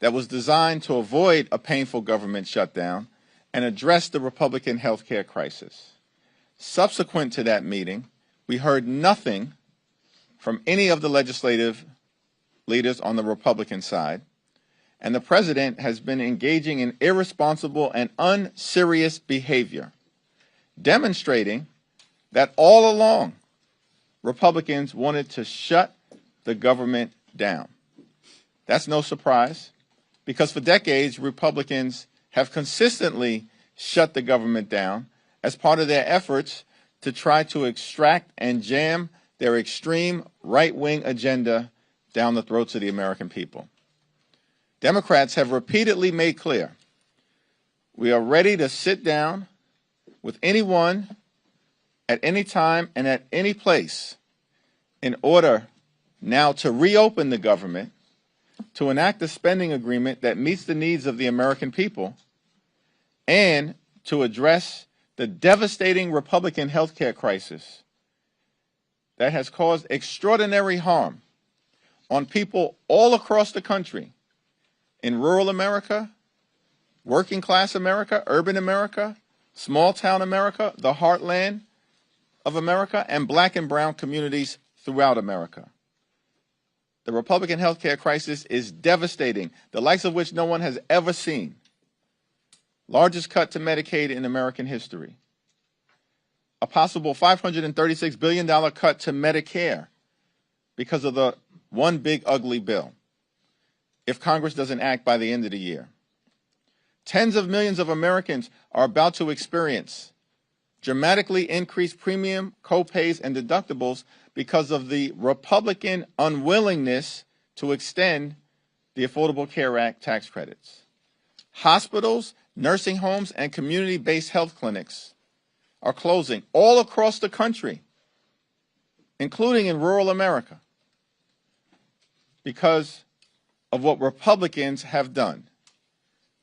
that was designed to avoid a painful government shutdown and address the Republican health care crisis. Subsequent to that meeting, we heard nothing from any of the legislative leaders on the Republican side, and the president has been engaging in irresponsible and unserious behavior, demonstrating that all along Republicans wanted to shut the government down. That's no surprise, because for decades Republicans have consistently shut the government down as part of their efforts to try to extract and jam their extreme right-wing agenda down the throats of the American people. Democrats have repeatedly made clear we are ready to sit down with anyone at any time and at any place in order now to reopen the government, to enact a spending agreement that meets the needs of the American people, and to address the devastating Republican health care crisis that has caused extraordinary harm on people all across the country, in rural America, working class America, urban America, small town America, the heartland of America, and black and brown communities throughout America. The Republican health care crisis is devastating, the likes of which no one has ever seen. Largest cut to Medicaid in American history. A possible $536 billion cut to Medicare because of the one big ugly bill, if Congress doesn't act by the end of the year. Tens of millions of Americans are about to experience dramatically increased premium, co-pays, and deductibles because of the Republican unwillingness to extend the Affordable Care Act tax credits. Hospitals, nursing homes, and community-based health clinics are closing all across the country, including in rural America, because of what Republicans have done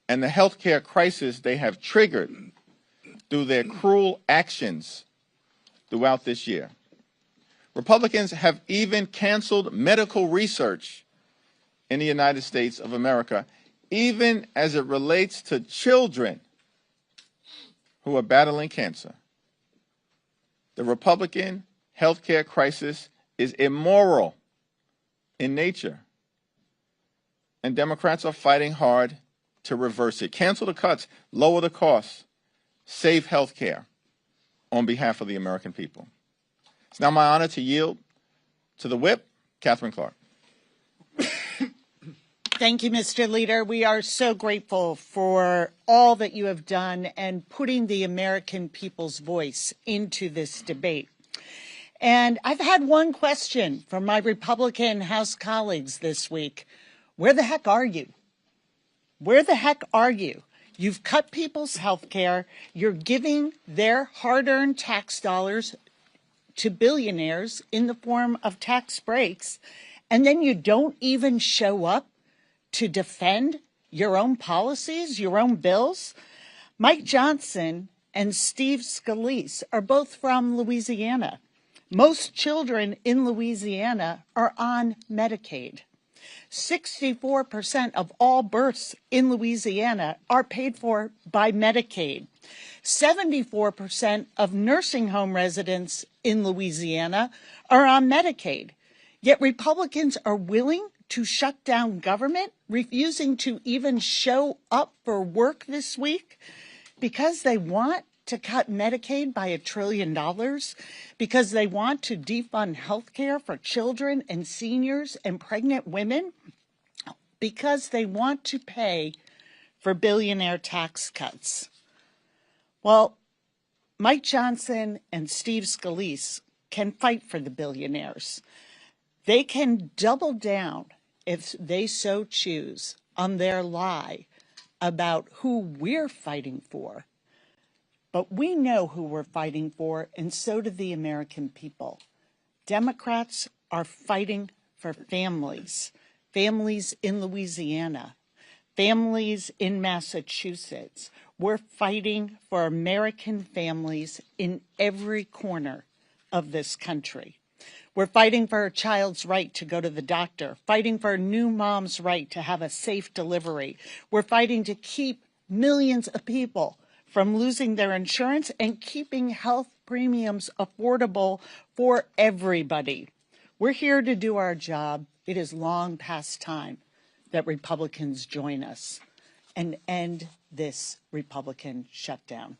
and the health care crisis they have triggered through their cruel actions throughout this year. Republicans have even canceled medical research in the United States of America, even as it relates to children who are battling cancer. The Republican health care crisis is immoral in nature, and Democrats are fighting hard to reverse it. Cancel the cuts, lower the costs, save health care on behalf of the American people. It's now my honor to yield to the whip, Catherine Clark. Thank you, Mr. Leader. We are so grateful for all that you have done and putting the American people's voice into this debate. And I've had one question from my Republican House colleagues this week. Where the heck are you? Where the heck are you? You've cut people's health care. You're giving their hard-earned tax dollars to billionaires in the form of tax breaks. And then you don't even show up to defend your own policies, your own bills. Mike Johnson and Steve Scalise are both from Louisiana. Most children in Louisiana are on Medicaid. 64% of all births in Louisiana are paid for by Medicaid. 74% of nursing home residents in Louisiana are on Medicaid. Yet Republicans are willing to shut down government, refusing to even show up for work this week because they want to cut Medicaid by $1 trillion, because they want to defund health care for children and seniors and pregnant women, because they want to pay for billionaire tax cuts. Well, Mike Johnson and Steve Scalise can fight for the billionaires. They can double down, if they so choose, on their lie about who we're fighting for. But we know who we're fighting for, and so do the American people. Democrats are fighting for families, families in Louisiana, families in Massachusetts. We're fighting for American families in every corner of this country. We're fighting for a child's right to go to the doctor, fighting for a new mom's right to have a safe delivery. We're fighting to keep millions of people from losing their insurance and keeping health premiums affordable for everybody. We're here to do our job. It is long past time that Republicans join us and end this Republican shutdown.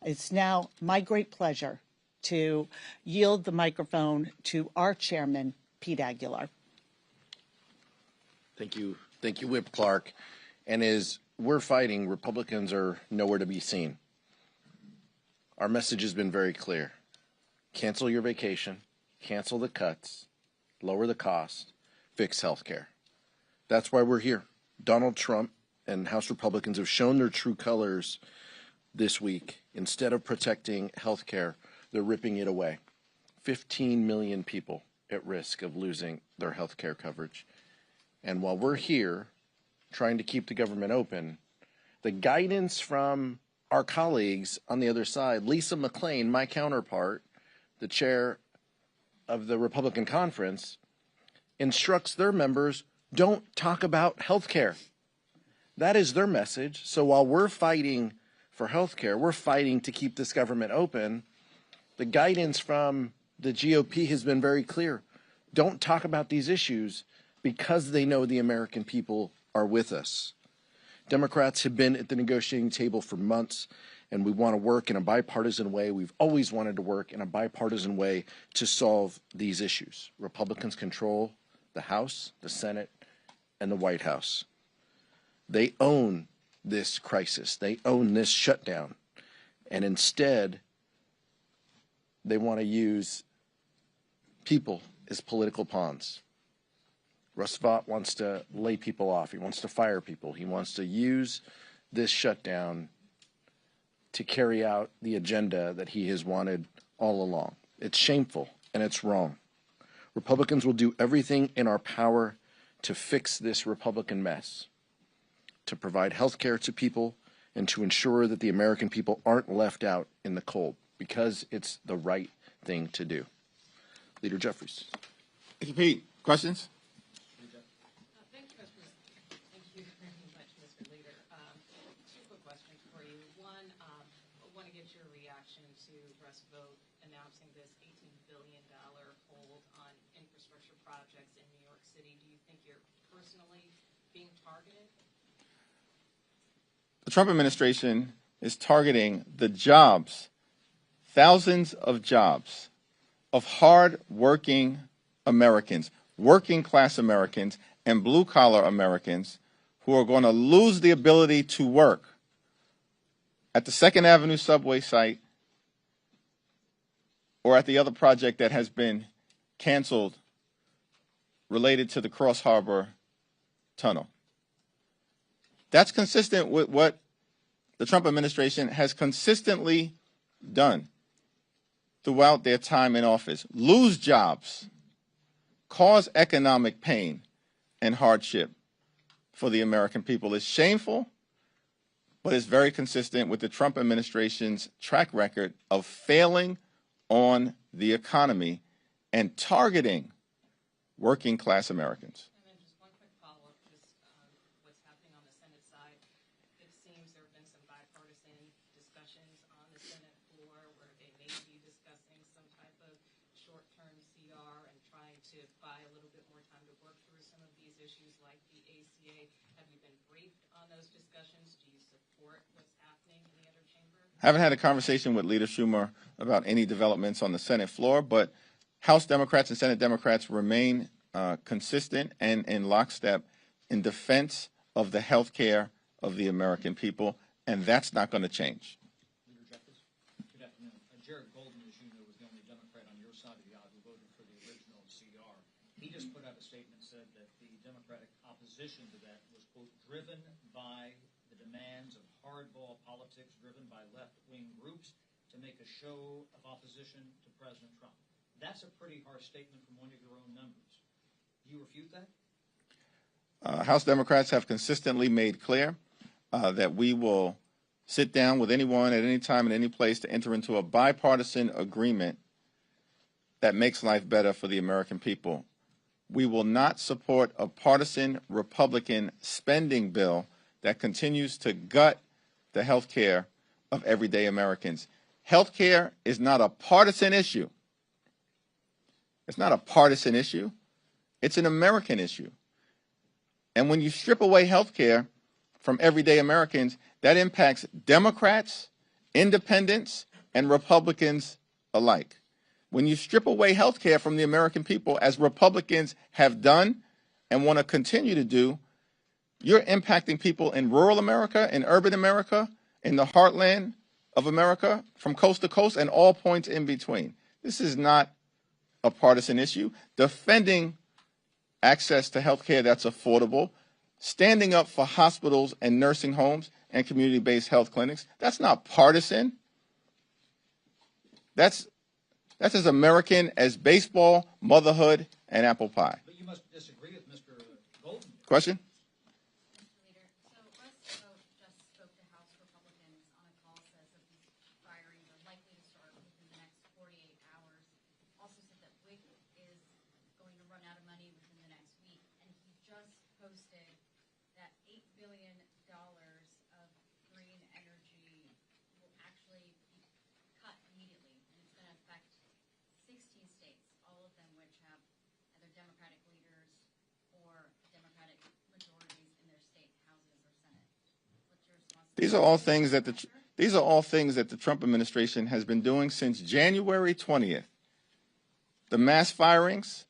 It's now my great pleasure to yield the microphone to our chairman, Pete Aguilar. Thank you, Whip Clark. And as we're fighting, Republicans are nowhere to be seen. Our message has been very clear. Cancel your vacation, cancel the cuts, lower the cost, fix health care. That's why we're here. Donald Trump and House Republicans have shown their true colors this week. Instead of protecting health care, they're ripping it away. 15 million people at risk of losing their health care coverage. And while we're here trying to keep the government open, the guidance from our colleagues on the other side, Lisa McClain, my counterpart, the chair of the Republican conference, instructs their members, don't talk about health care. That is their message. So while we're fighting for health care, we're fighting to keep this government open. The guidance from the GOP has been very clear. Don't talk about these issues because they know the American people are with us. Democrats have been at the negotiating table for months, and we want to work in a bipartisan way. We've always wanted to work in a bipartisan way to solve these issues. Republicans control the House, the Senate, and the White House. They own this crisis. They own this shutdown. And instead, they want to use people as political pawns. Russ Vought wants to lay people off. He wants to fire people. He wants to use this shutdown to carry out the agenda that he has wanted all along. It's shameful and it's wrong. Republicans will do everything in our power to fix this Republican mess, to provide health care to people, and to ensure that the American people aren't left out in the cold, because it's the right thing to do. Leader Jeffries. Thank you, Pete. Questions? Thank you, thank you very much, Mr. Leader. Two quick questions for you. One, I want to get your reaction to Russ Vought announcing this $18 billion hold on infrastructure projects in New York City. Do you think you're personally being targeted? The Trump administration is targeting the jobs, thousands of jobs, of hard-working Americans, working-class Americans, and blue-collar Americans who are going to lose the ability to work at the 2nd Avenue subway site or at the other project that has been canceled related to the Cross Harbor Tunnel. That's consistent with what the Trump administration has consistently done throughout their time in office. Lose jobs, cause economic pain and hardship for the American people. It's shameful, but it's very consistent with the Trump administration's track record of failing on the economy and targeting working class Americans. And then just one quick follow-up, just what's happening on the Senate side. It seems there have been some bipartisan discussions on the Senate floor where they may be discussing some type of short-term CR and trying to buy a little bit more time to work through some of these issues like the ACA. Have you been briefed on those discussions? Do you support what's happening in the other chamber? Haven't had a conversation with Leader Schumer about any developments on the Senate floor, but House Democrats and Senate Democrats remain consistent and in lockstep in defense of the health care of the American people, and that's not going to change. Leader Jeffries. Good afternoon. Jared Golden, as you know, was the only Democrat on your side of the aisle who voted for the original CR. He just put out a statement and said that the Democratic opposition to that was, quote, driven by the demands of hardball politics, driven by left-wing groups to make a show of opposition to President Trump. That's a pretty harsh statement from one of your own members. Do you refute that? House Democrats have consistently made clear that we will sit down with anyone at any time and any place to enter into a bipartisan agreement that makes life better for the American people. We will not support a partisan Republican spending bill that continues to gut the health care of everyday Americans. Health care is not a partisan issue. It's not a partisan issue. It's an American issue. And when you strip away health care from everyday Americans, that impacts Democrats, independents, and Republicans alike. When you strip away health care from the American people, as Republicans have done and want to continue to do, you're impacting people in rural America, in urban America, in the heartland of America, from coast to coast, and all points in between. This is not a partisan issue. Defending access to health care that's affordable, standing up for hospitals and nursing homes and community-based health clinics, that's not partisan. That's as American as baseball, motherhood, and apple pie. But you must disagree with Mr. Golden. Question? Mr. Leader, so us just spoke to House Republicans on a call says that these firings are likely to start within the next 48 hours. Also said that WIC is going to run out of money within the next week, and he just posted that $8 billion of green energy will actually be cut immediately, and it's going to affect 16 states, all of them which have either Democratic leaders or Democratic majorities in their state houses or Senate. What's your response? These are all things that the Trump administration has been doing since January 20th. The mass firings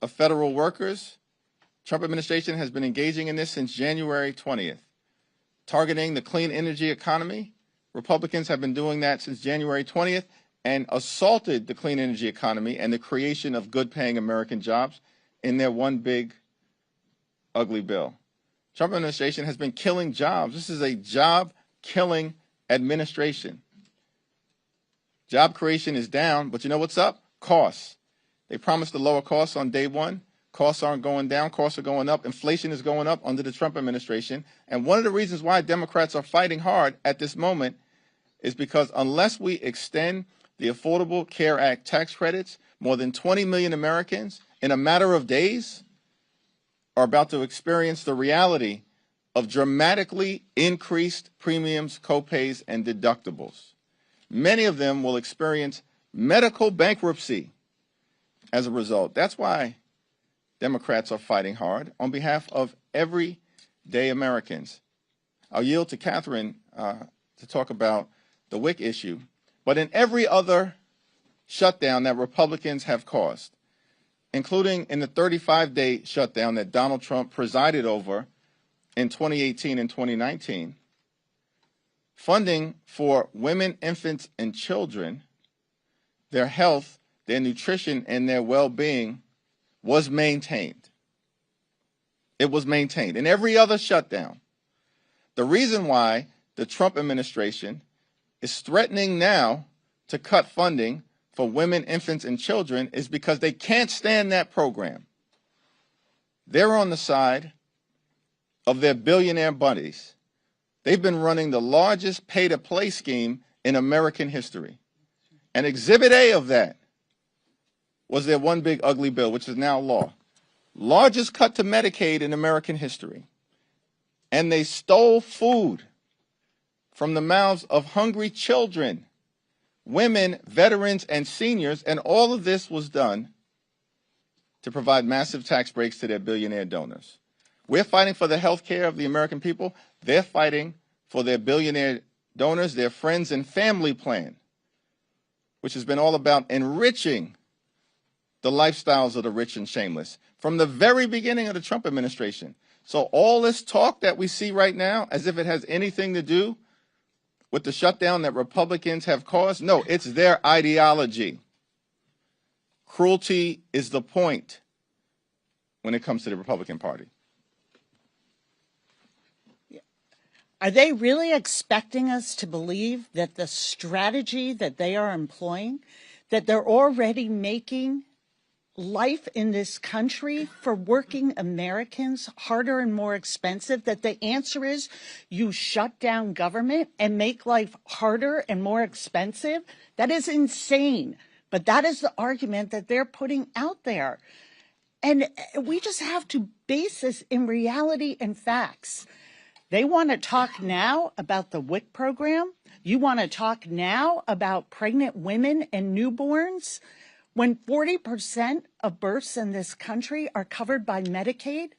of federal workers, Trump administration has been engaging in this since January 20th. Targeting the clean energy economy, Republicans have been doing that since January 20th and assaulted the clean energy economy and the creation of good-paying American jobs in their one big, ugly bill. Trump administration has been killing jobs. This is a job-killing administration. Job creation is down, but you know what's up? Costs. They promised to lower costs on day one. Costs aren't going down. Costs are going up. Inflation is going up under the Trump administration. And one of the reasons why Democrats are fighting hard at this moment is because unless we extend the Affordable Care Act tax credits, more than 20 million Americans in a matter of days are about to experience the reality of dramatically increased premiums, copays, and deductibles. Many of them will experience medical bankruptcy as a result. That's why Democrats are fighting hard on behalf of everyday Americans. I'll yield to Catherine to talk about the WIC issue. But in every other shutdown that Republicans have caused, including in the 35-day shutdown that Donald Trump presided over in 2018 and 2019, funding for women, infants, and children, their health, their nutrition, and their well-being was maintained. It was maintained. In every other shutdown, the reason why the Trump administration is threatening now to cut funding for women, infants, and children is because they can't stand that program. They're on the side of their billionaire buddies. They've been running the largest pay-to-play scheme in American history. And Exhibit A of that was their one big ugly bill, which is now law. Largest cut to Medicaid in American history. And they stole food from the mouths of hungry children, women, veterans, and seniors, and all of this was done to provide massive tax breaks to their billionaire donors. We're fighting for the health care of the American people. They're fighting for their billionaire donors, their friends and family plan, which has been all about enriching the lifestyles of the rich and shameless from the very beginning of the Trump administration. So all this talk that we see right now, as if it has anything to do with the shutdown that Republicans have caused, no, it's their ideology. Cruelty is the point when it comes to the Republican Party. Are they really expecting us to believe that the strategy that they are employing, that they're already making life in this country for working Americans harder and more expensive, that the answer is you shut down government and make life harder and more expensive? That is insane. But that is the argument that they're putting out there. And we just have to base this in reality and facts. They want to talk now about the WIC program. You want to talk now about pregnant women and newborns when 40% of births in this country are covered by Medicaid.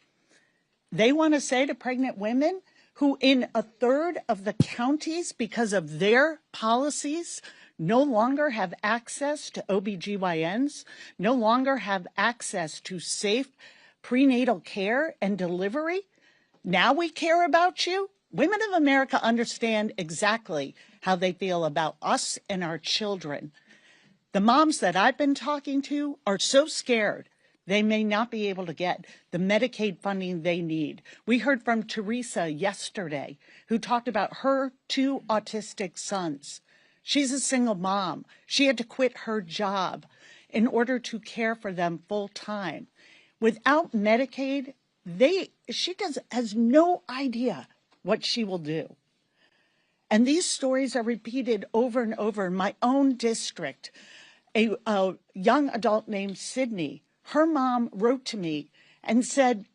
They want to say to pregnant women who in a third of the counties, because of their policies, no longer have access to OBGYNs, no longer have access to safe prenatal care and delivery. Now we care about you. Women of America understand exactly how they feel about us and our children. The moms that I've been talking to are so scared they may not be able to get the Medicaid funding they need. We heard from Teresa yesterday, who talked about her 2 autistic sons. She's a single mom. She had to quit her job in order to care for them full time. Without Medicaid, she has no idea what she will do. And these stories are repeated over and over in my own district. A young adult named Sydney, her mom wrote to me and said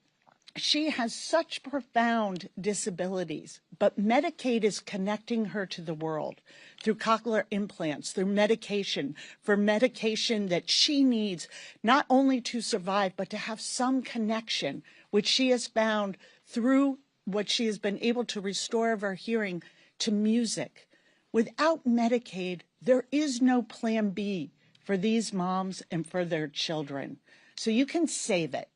she has such profound disabilities, but Medicaid is connecting her to the world through cochlear implants, through medication, for medication that she needs not only to survive, but to have some connection, which she has found through what she has been able to restore of her hearing to music. Without Medicaid, there is no plan B for these moms and for their children. So you can save it.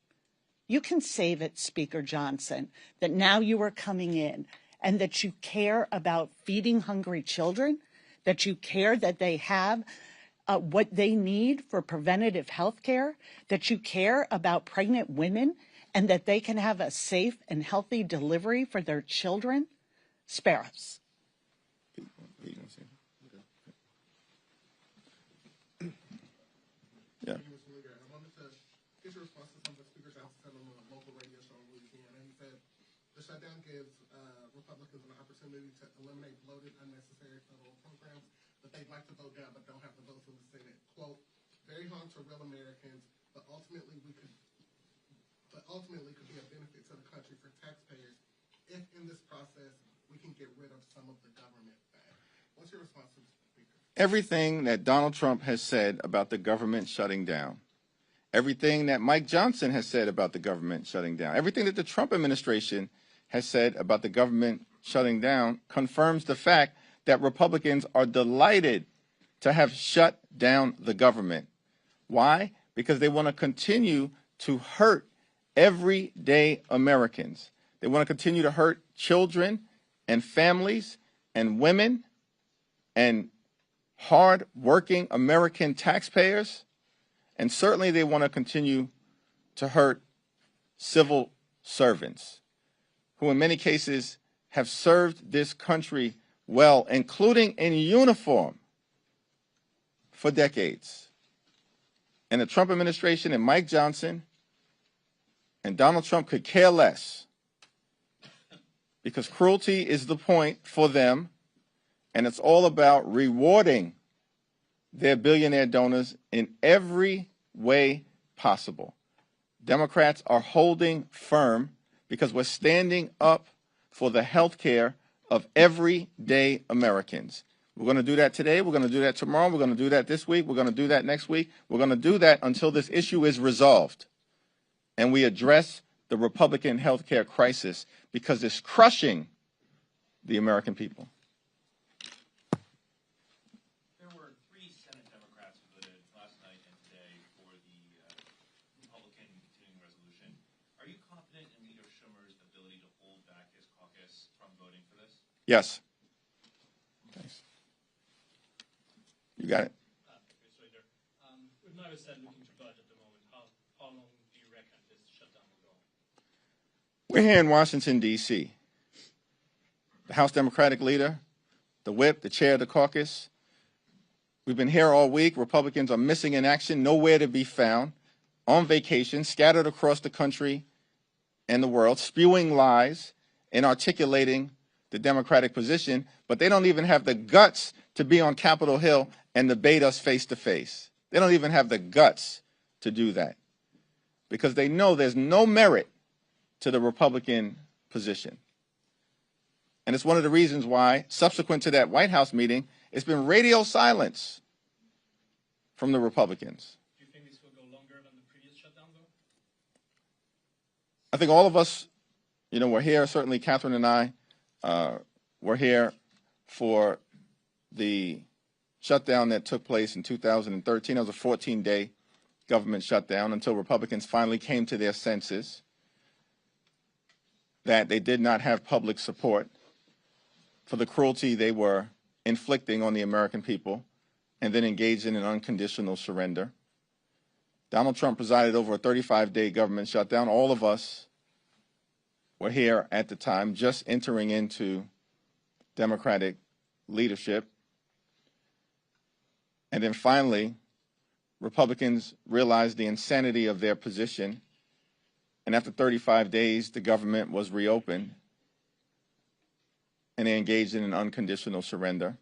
You can save it, Speaker Johnson, that now you are coming in and that you care about feeding hungry children, that you care that they have what they need for preventative health care, that you care about pregnant women and that they can have a safe and healthy delivery for their children. Spare us. Yeah. I wanted to get your response to something Speaker Johnson said on a local radio show in Louisiana. He said the shutdown gives Republicans an opportunity to eliminate bloated, unnecessary federal programs that they'd like to vote down but don't have the votes in the Senate. Quote, very harm to real Americans, but ultimately could be a benefit to the country for taxpayers if in this process we can get rid of some of the government back. What's your response to this, Speaker? Everything that Donald Trump has said about the government shutting down, everything that Mike Johnson has said about the government shutting down, everything that the Trump administration has said about the government shutting down confirms the fact that Republicans are delighted to have shut down the government. Why? Because they want to continue to hurt everyday Americans. They want to continue to hurt children and families and women and hard-working American taxpayers. And certainly they want to continue to hurt civil servants who in many cases have served this country well, including in uniform, for decades. And the Trump administration and Mike Johnson and Donald Trump could care less because cruelty is the point for them, and it's all about rewarding their billionaire donors in every way possible. Democrats are holding firm because we're standing up for the health care of everyday Americans. We're going to do that today. We're going to do that tomorrow. We're going to do that this week. We're going to do that next week. We're going to do that until this issue is resolved and we address the Republican health care crisis because it's crushing the American people. There were 3 Senate Democrats who voted last night and today for the Republican continuing resolution. Are you confident in Leader Schumer's ability to hold back his caucus from voting for this? Yes. Thanks. You got it. With no Senate looking to vote at the moment, how long do you reckon this shutdown will go? We're here in Washington, D.C. The House Democratic leader, the whip, the chair of the caucus. We've been here all week. Republicans are missing in action, nowhere to be found, on vacation, scattered across the country and the world, spewing lies and articulating the Democratic position, but they don't even have the guts to be on Capitol Hill and debate us face to face. They don't even have the guts to do that because they know there's no merit to the Republican position. And it's one of the reasons why, subsequent to that White House meeting, it's been radio silence from the Republicans. Do you think this will go longer than the previous shutdown, though? I think all of us, we're here, certainly Catherine and I, were here for the shutdown that took place in 2013. It was a 14-day government shutdown until Republicans finally came to their senses that they did not have public support for the cruelty they were inflicting on the American people and then engaged in an unconditional surrender. Donald Trump presided over a 35-day government shutdown. All of us were here at the time, just entering into Democratic leadership. And then finally, Republicans realized the insanity of their position. And after 35 days, the government was reopened and they engaged in an unconditional surrender.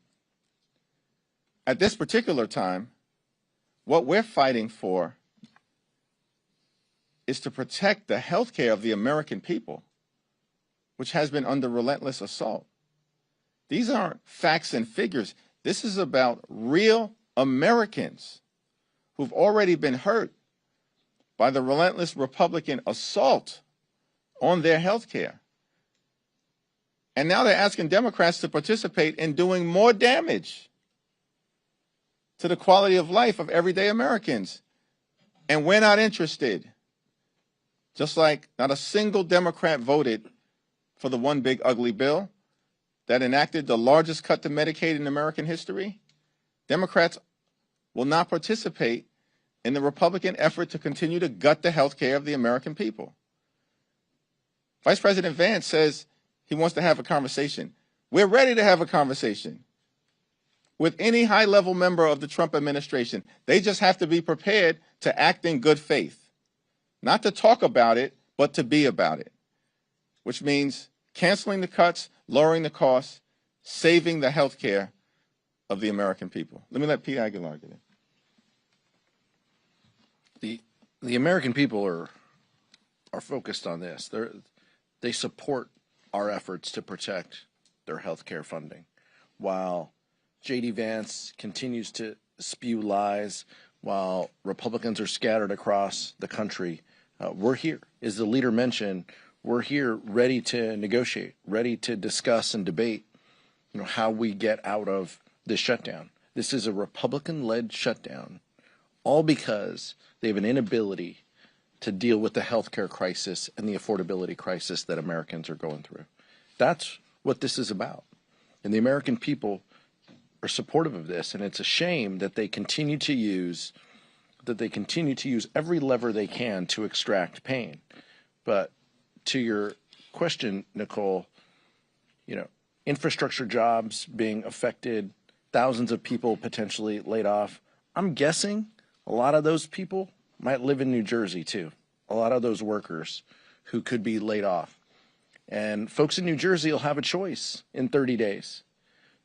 At this particular time, what we're fighting for is to protect the health care of the American people, which has been under relentless assault. These aren't facts and figures. This is about real Americans who've already been hurt by the relentless Republican assault on their health care. And now they're asking Democrats to participate in doing more damage to the quality of life of everyday Americans. And we're not interested. Just like not a single Democrat voted for the one big ugly bill that enacted the largest cut to Medicaid in American history, Democrats will not participate in the Republican effort to continue to gut the health care of the American people. Vice President Vance says he wants to have a conversation. We're ready to have a conversation with any high-level member of the Trump administration. They just have to be prepared to act in good faith, not to talk about it, but to be about it, which means canceling the cuts, lowering the costs, saving the health care of the American people. Let me let Pete Aguilar get in. The American people are focused on this. They support our efforts to protect their health care funding. While J.D. Vance continues to spew lies, while Republicans are scattered across the country, we're here. As the leader mentioned, we're here ready to negotiate, ready to discuss and debate, how we get out of this shutdown. This is a Republican-led shutdown, all because they have an inability to deal with the healthcare crisis and the affordability crisis that Americans are going through. That's what this is about. And the American people are supportive of this, and it's a shame that they continue to use every lever they can to extract pain. But to your question, Nicole, infrastructure jobs being affected, thousands of people potentially laid off. I'm guessing a lot of those people might live in New Jersey too. A lot of those workers who could be laid off. And folks in New Jersey will have a choice in 30 days.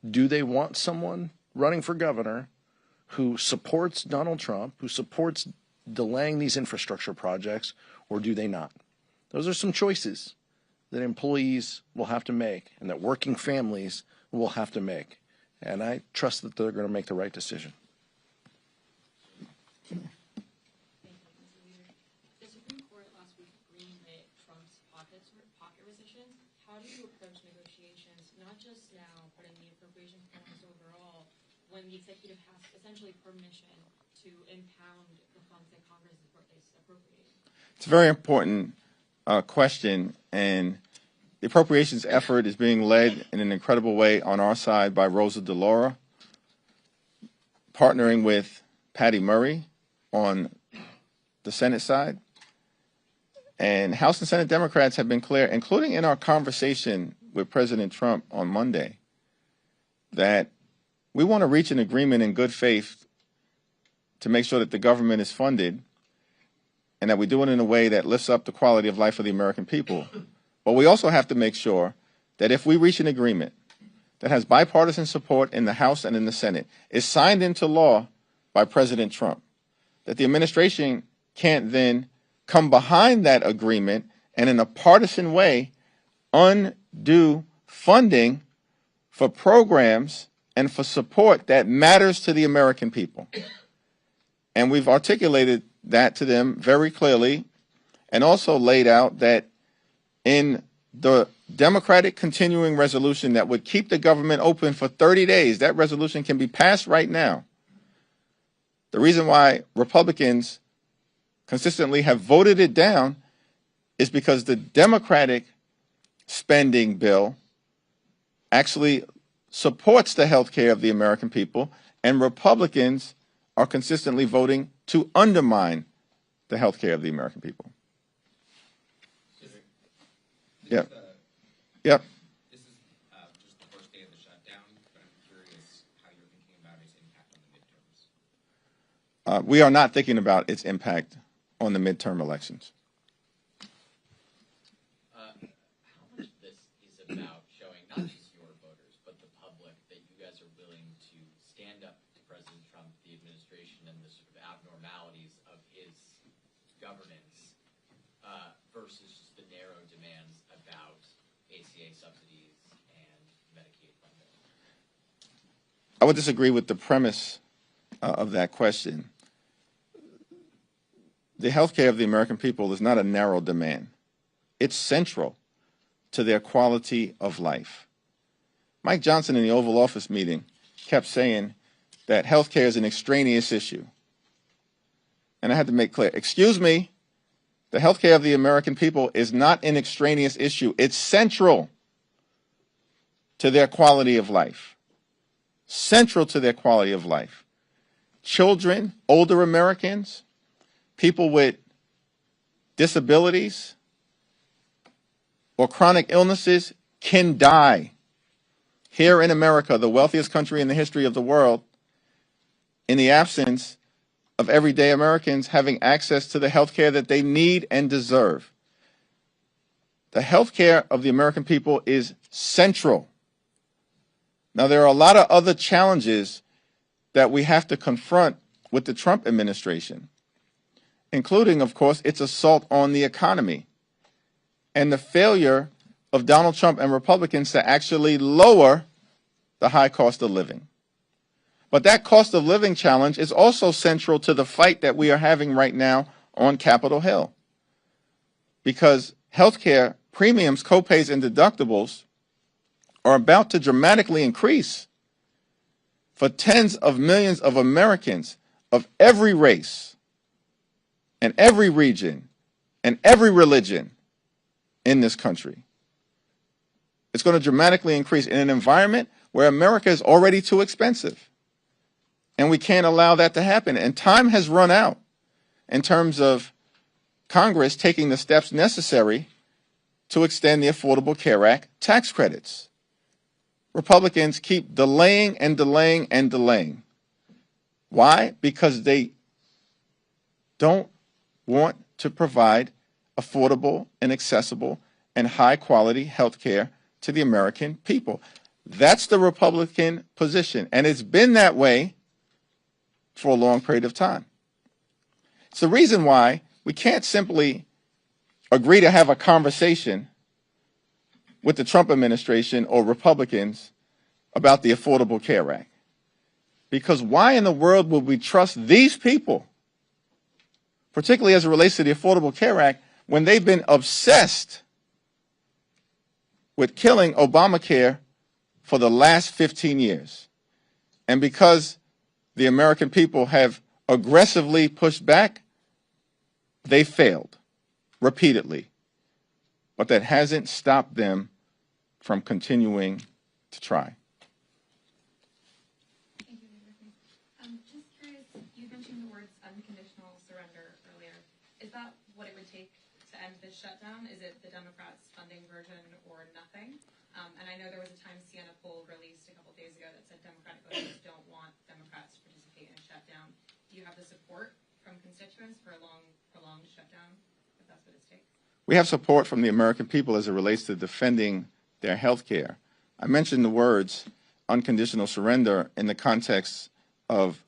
Do they want someone running for governor who supports Donald Trump, who supports delaying these infrastructure projects, or do they not? Those are some choices that employees will have to make and that working families will have to make. And I trust that they're going to make the right decision. Thank you, Mr. Leader. The Supreme Court last week greenlit Trump's pocket rescission. How do you approach negotiations, not just now, but in the appropriation process overall, when the executive has essentially permission to impound the funds that Congress is appropriating? It's a very important question, and the appropriations effort is being led in an incredible way on our side by Rosa DeLauro, partnering with Patty Murray on the Senate side. And House and Senate Democrats have been clear, including in our conversation with President Trump on Monday, that we want to reach an agreement in good faith to make sure that the government is funded and that we do it in a way that lifts up the quality of life of the American people. But we also have to make sure that if we reach an agreement that has bipartisan support in the House and in the Senate, is signed into law by President Trump, that the administration can't then come behind that agreement and in a partisan way undo funding for programs and for support that matters to the American people. And we've articulated that to them very clearly and also laid out that in the Democratic continuing resolution that would keep the government open for 30 days, that resolution can be passed right now. The reason why Republicans consistently have voted it down is because the Democratic spending bill actually supports the health care of the American people, and Republicans are consistently voting to undermine the health care of the American people. Yep. Yep. This is just the first day of the shutdown, but I'm curious how you're thinking about its impact on the midterms. We are not thinking about its impact on the midterm elections. How much of this is about showing not just your voters, but the public that you guys are willing to stand up to President Trump, the administration, and the sort of abnormalities of his governance versus just the narrow demands about ACA subsidies and Medicaid funding? I would disagree with the premise of that question. The health care of the American people is not a narrow demand. It's central to their quality of life. Mike Johnson in the Oval Office meeting kept saying that health care is an extraneous issue. And I had to make clear, excuse me, the health care of the American people is not an extraneous issue. It's central to their quality of life. Central to their quality of life. Children, older Americans, people with disabilities or chronic illnesses can die. Here in America, the wealthiest country in the history of the world, in the absence of everyday Americans having access to the health care that they need and deserve. The health care of the American people is central. Now, there are a lot of other challenges that we have to confront with the Trump administration, including, of course, its assault on the economy and the failure of Donald Trump and Republicans to actually lower the high cost of living. But that cost of living challenge is also central to the fight that we are having right now on Capitol Hill. Because healthcare premiums, copays, and deductibles are about to dramatically increase for tens of millions of Americans of every race and every region and every religion in this country. It's going to dramatically increase in an environment where America is already too expensive. And we can't allow that to happen. And time has run out in terms of Congress taking the steps necessary to extend the Affordable Care Act tax credits. Republicans keep delaying and delaying and delaying. Why? Because they don't want to provide affordable and accessible and high-quality health care to the American people. That's the Republican position, and it's been that way for a long period of time. It's the reason why we can't simply agree to have a conversation with the Trump administration or Republicans about the Affordable Care Act. Because why in the world would we trust these people, particularly as it relates to the Affordable Care Act, when they've been obsessed with killing Obamacare for the last 15 years? And because the American people have aggressively pushed back, they failed repeatedly. But that hasn't stopped them from continuing to try. Thank you, just curious, you mentioned the words unconditional surrender earlier. Is that what it would take to end this shutdown? Is it the Democrats' funding version or nothing? And I know there was a Times Siena poll released a couple days ago that said Democratic voters don't want Democrats to participate in a shutdown. Do you have the support from constituents for a prolonged shutdown, if that's what it takes? We have support from the American people as it relates to defending their health care. I mentioned the words unconditional surrender in the context of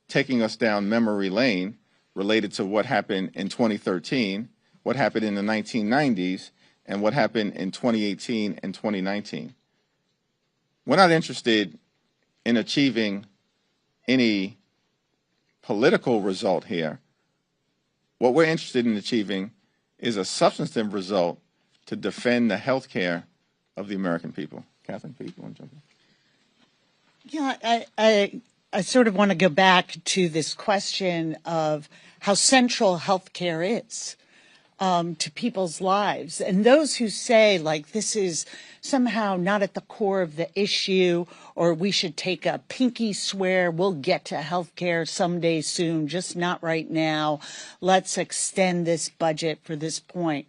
taking us down memory lane related to what happened in 2013, what happened in the 1990s, and what happened in 2018 and 2019. We're not interested in achieving any political result here. What we're interested in achieving is a substantive result to defend the health care of the American people. Catherine, please, you want to jump in? Yeah, I sort of want to go back to this question of how central healthcare is to people's lives. And those who say, like, this is somehow not at the core of the issue, or we should take a pinky swear we'll get to healthcare someday soon, just not right now. Let's extend this budget for this point.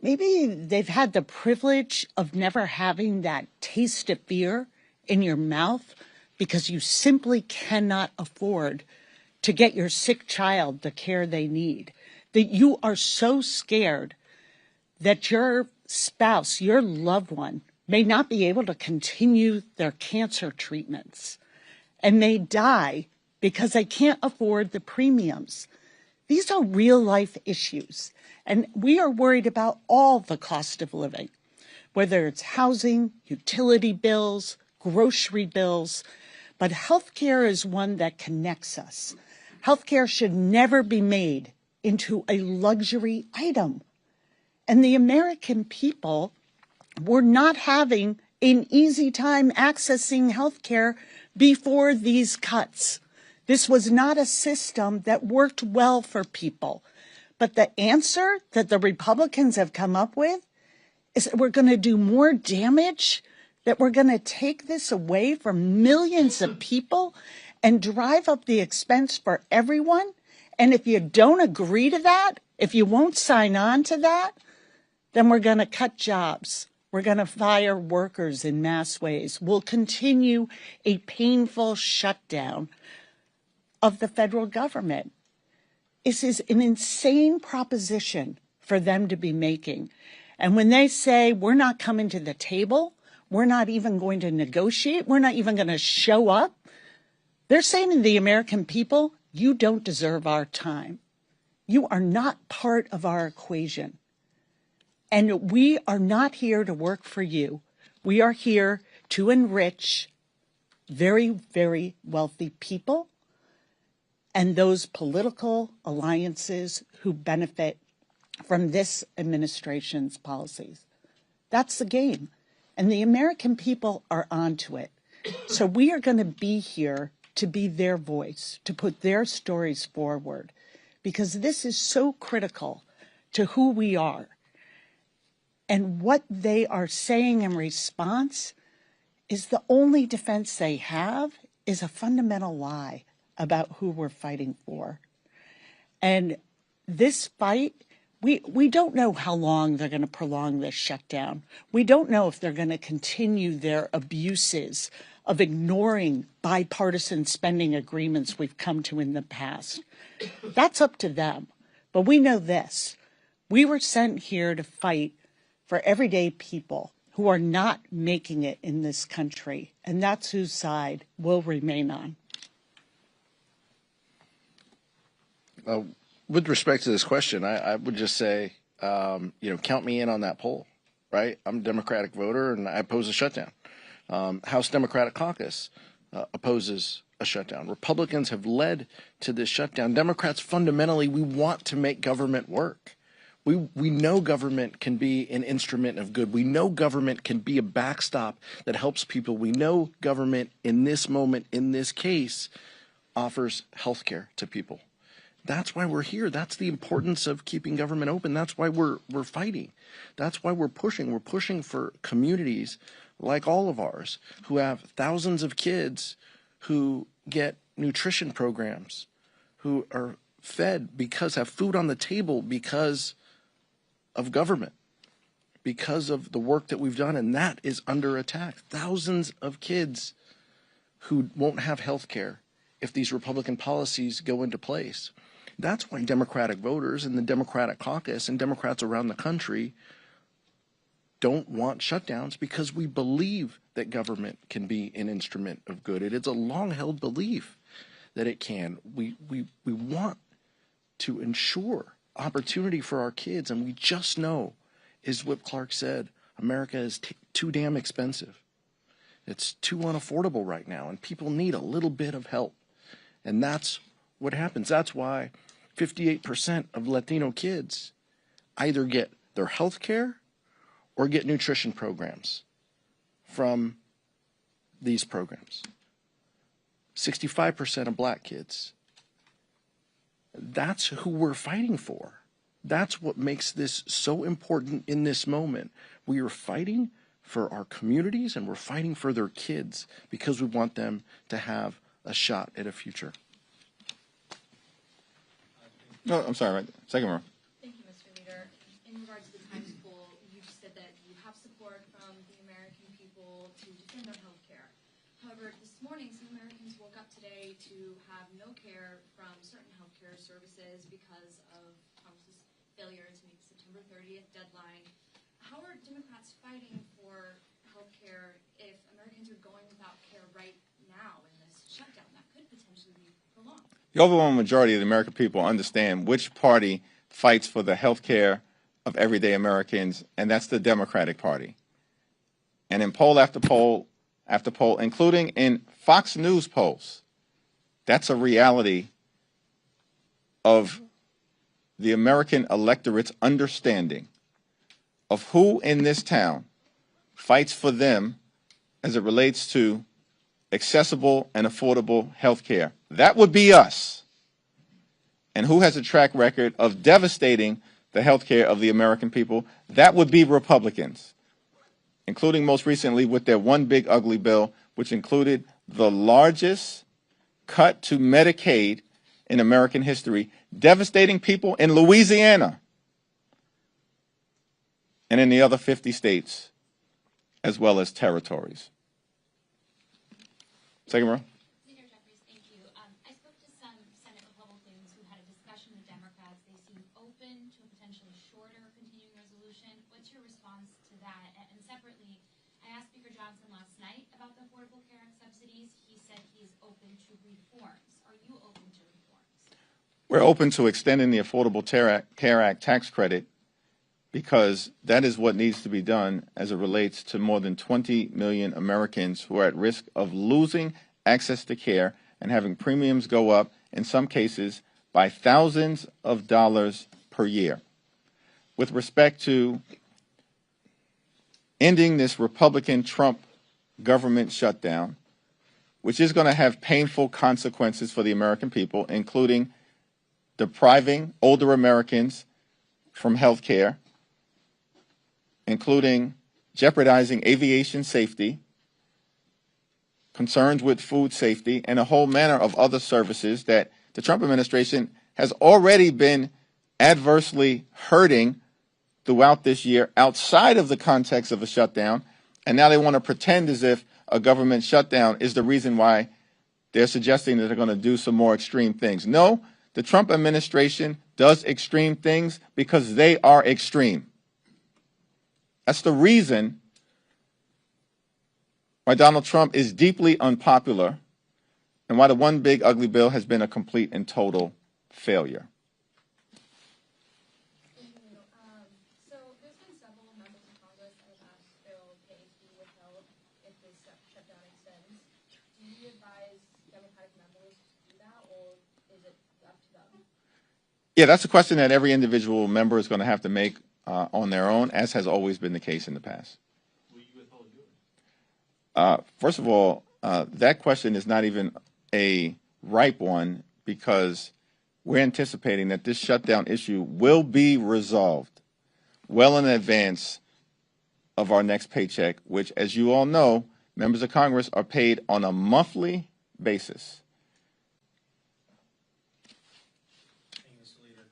Maybe they've had the privilege of never having that taste of fear in your mouth because you simply cannot afford to get your sick child the care they need. That you are so scared that your spouse, your loved one, may not be able to continue their cancer treatments and may die because they can't afford the premiums. These are real life issues, and we are worried about all the cost of living, whether it's housing, utility bills, grocery bills, but healthcare is one that connects us. Healthcare should never be made into a luxury item. And the American people were not having an easy time accessing healthcare before these cuts. This was not a system that worked well for people. But the answer that the Republicans have come up with is that we're going to do more damage, that we're going to take this away from millions of people and drive up the expense for everyone. And if you don't agree to that, if you won't sign on to that, then we're going to cut jobs. We're going to fire workers in mass ways. We'll continue a painful shutdown of the federal government. This is an insane proposition for them to be making. And when they say we're not coming to the table, we're not even going to negotiate, we're not even going to show up, they're saying to the American people, you don't deserve our time. You are not part of our equation. And we are not here to work for you. We are here to enrich very, very wealthy people and those political alliances who benefit from this administration's policies. That's the game. And the American people are onto it. So we are going to be here to be their voice, to put their stories forward, because this is so critical to who we are. And what they are saying in response is the only defense they have is a fundamental lie about who we're fighting for. And this fight, we don't know how long they're going to prolong this shutdown. We don't know if they're going to continue their abuses of ignoring bipartisan spending agreements we've come to in the past. That's up to them. But we know this. We were sent here to fight for everyday people who are not making it in this country, and that's whose side we'll remain on. With respect to this question, I would just say, count me in on that poll, right? I'm a Democratic voter, and I oppose a shutdown. House Democratic Caucus opposes a shutdown. Republicans have led to this shutdown. Democrats, fundamentally, we want to make government work. We know government can be an instrument of good. We know government can be a backstop that helps people. We know government in this moment, in this case, offers health care to people. That's why we're here. That's the importance of keeping government open. That's why we're fighting. That's why we're pushing. We're pushing for communities like all of ours who have thousands of kids who get nutrition programs, who are fed have food on the table because of government, because of the work that we've done, and that is under attack. Thousands of kids who won't have health care if these Republican policies go into place. That's why Democratic voters and the Democratic caucus and Democrats around the country don't want shutdowns, because we believe that government can be an instrument of good. It is a long-held belief that it can. We want to ensure opportunity for our kids. And we just know, as Whip Clark said, America is too damn expensive. It's too unaffordable right now, and people need a little bit of help. And that's what happens. That's why 58% of Latino kids either get their health care or get nutrition programs from these programs. 65% of black kids. That's who we're fighting for. That's what makes this so important in this moment. We are fighting for our communities and we're fighting for their kids because we want them to have a shot at a future. No, I'm sorry, right? Second row. Thank you, Mr. Leader. In regards to the Times poll, you just said that you have support from the American people to defend their health care. However, this morning, some Americans woke up today to have no care from certain health care services because of Congress's failure to meet the September 30th deadline. How are Democrats fighting for health care if Americans are going without care right now in this shutdown that could potentially be prolonged? The overwhelming majority of the American people understand which party fights for the health care of everyday Americans, and that's the Democratic Party. And in poll after poll after poll, including in Fox News polls, that's a reality of the American electorate's understanding of who in this town fights for them as it relates to accessible and affordable health care. That would be us. And who has a track record of devastating the health care of the American people? That would be Republicans, including most recently with their one big ugly bill, which included the largest cut to Medicaid in American history, devastating people in Louisiana and in the other 50 states, as well as territories. Second row. Leader Jeffries, thank you. I spoke to some Senate Republicans who had a discussion with Democrats. They seem open to a potentially shorter continuing resolution. What's your response to that? And separately, I asked Speaker Johnson last night about the Affordable Care Act subsidies. He said he is open to reforms. Are you open to reforms? We're open to extending the Affordable Care Act tax credit because that is what needs to be done as it relates to more than 20 million Americans who are at risk of losing access to care and having premiums go up, in some cases, by thousands of dollars per year. With respect to ending this Republican-Trump government shutdown, which is going to have painful consequences for the American people, including depriving older Americans from health care, including jeopardizing aviation safety, concerns with food safety, and a whole manner of other services that the Trump administration has already been adversely hurting throughout this year outside of the context of a shutdown. And now they want to pretend as if a government shutdown is the reason why they're suggesting that they're going to do some more extreme things. No, the Trump administration does extreme things because they are extreme. That's the reason why Donald Trump is deeply unpopular and why the one big ugly bill has been a complete and total failure. So there's been several members of Congress that have asked Bill case be withheld if this shutdown extends. Do you advise Democratic members to do that, or is it up to them? Yeah, that's a question that every individual member is going to have to make on their own, as has always been the case in the past. Will you withhold yours? First of all, that question is not even a ripe one because we're anticipating that this shutdown issue will be resolved well in advance of our next paycheck, which, as you all know, members of Congress are paid on a monthly basis. Thank you, Mr. Leader.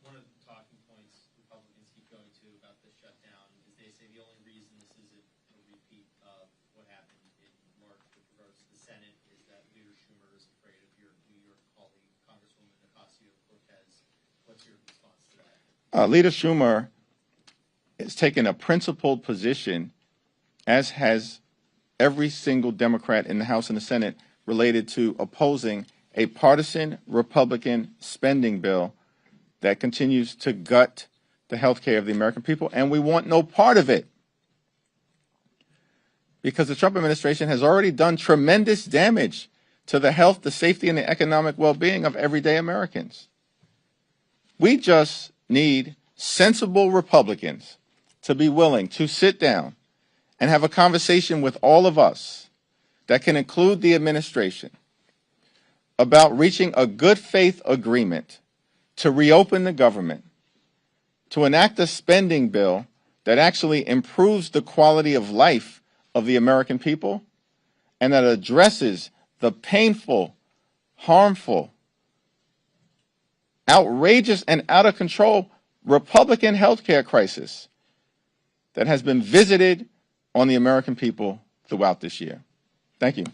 One of the talking points Republicans keep going to about the shutdown is they say the only reason this isn't a repeat of what happened in March with regards to the Senate is that Leader Schumer is afraid of your New York colleague, Congresswoman Ocasio-Cortez. What's your response to that? Leader Schumer is taking a principled position, as has every single Democrat in the House and the Senate, related to opposing a partisan Republican spending bill that continues to gut the health care of the American people, and we want no part of it. Because the Trump administration has already done tremendous damage to the health, the safety, and the economic well-being of everyday Americans. We just need sensible Republicans to be willing to sit down and have a conversation with all of us that can include the administration about reaching a good faith agreement to reopen the government, to enact a spending bill that actually improves the quality of life of the American people and that addresses the painful, harmful, outrageous, and out of control Republican health care crisis that has been visited on the American people throughout this year. Thank you.